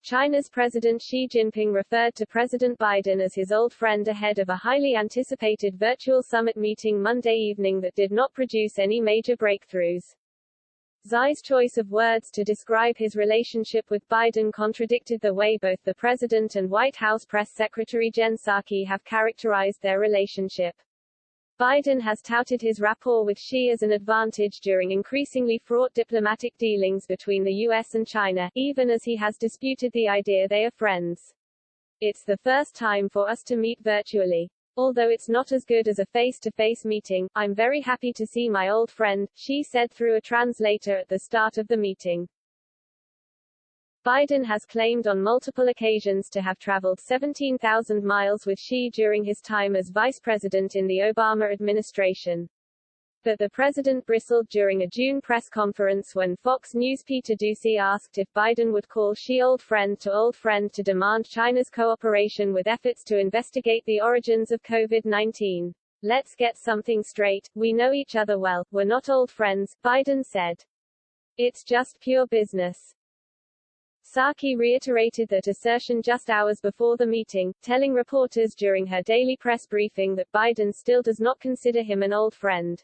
China's President Xi Jinping referred to President Biden as his old friend ahead of a highly anticipated virtual summit meeting Monday evening that did not produce any major breakthroughs. Xi's choice of words to describe his relationship with Biden contradicted the way both the president and White House press secretary Jen Psaki have characterized their relationship. Biden has touted his rapport with Xi as an advantage during increasingly fraught diplomatic dealings between the U.S. and China, even as he has disputed the idea they are friends. "It's the first time for us to meet virtually. Although it's not as good as a face-to-face meeting, I'm very happy to see my old friend," Xi said through a translator at the start of the meeting. Biden has claimed on multiple occasions to have traveled 17,000 miles with Xi during his time as vice president in the Obama administration. But the president bristled during a June press conference when Fox News' Peter Doocy asked if Biden would call Xi old friend to demand China's cooperation with efforts to investigate the origins of COVID-19. "Let's get something straight, we know each other well, we're not old friends," Biden said. "It's just pure business." Psaki reiterated that assertion just hours before the meeting, telling reporters during her daily press briefing that Biden still does not consider him an old friend.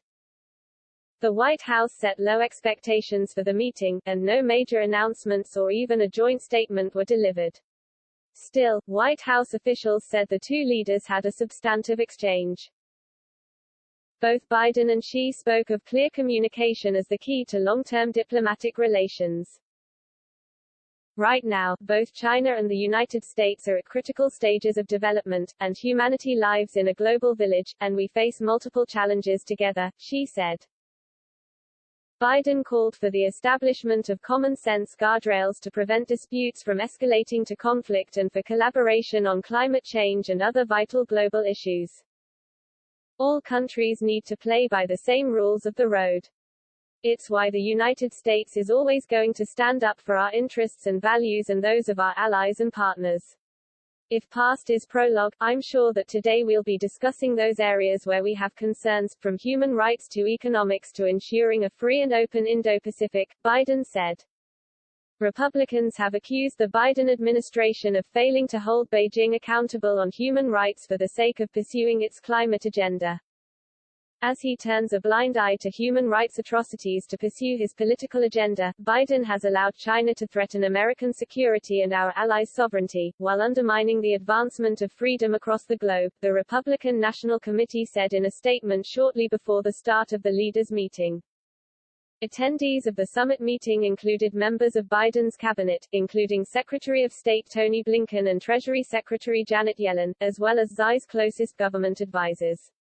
The White House set low expectations for the meeting, and no major announcements or even a joint statement were delivered. Still, White House officials said the two leaders had a substantive exchange. Both Biden and Xi spoke of clear communication as the key to long-term diplomatic relations. Right now, both China and the United States are at critical stages of development, and humanity lives in a global village, and we face multiple challenges together, Xi said. Biden called for the establishment of common-sense guardrails to prevent disputes from escalating to conflict and for collaboration on climate change and other vital global issues. All countries need to play by the same rules of the road. It's why the United States is always going to stand up for our interests and values and those of our allies and partners. If past is prologue, I'm sure that today we'll be discussing those areas where we have concerns, from human rights to economics to ensuring a free and open Indo-Pacific, Biden said. Republicans have accused the Biden administration of failing to hold Beijing accountable on human rights for the sake of pursuing its climate agenda. As he turns a blind eye to human rights atrocities to pursue his political agenda, Biden has allowed China to threaten American security and our allies' sovereignty, while undermining the advancement of freedom across the globe, the Republican National Committee said in a statement shortly before the start of the leaders' meeting. Attendees of the summit meeting included members of Biden's cabinet, including Secretary of State Tony Blinken and Treasury Secretary Janet Yellen, as well as Xi's closest government advisors.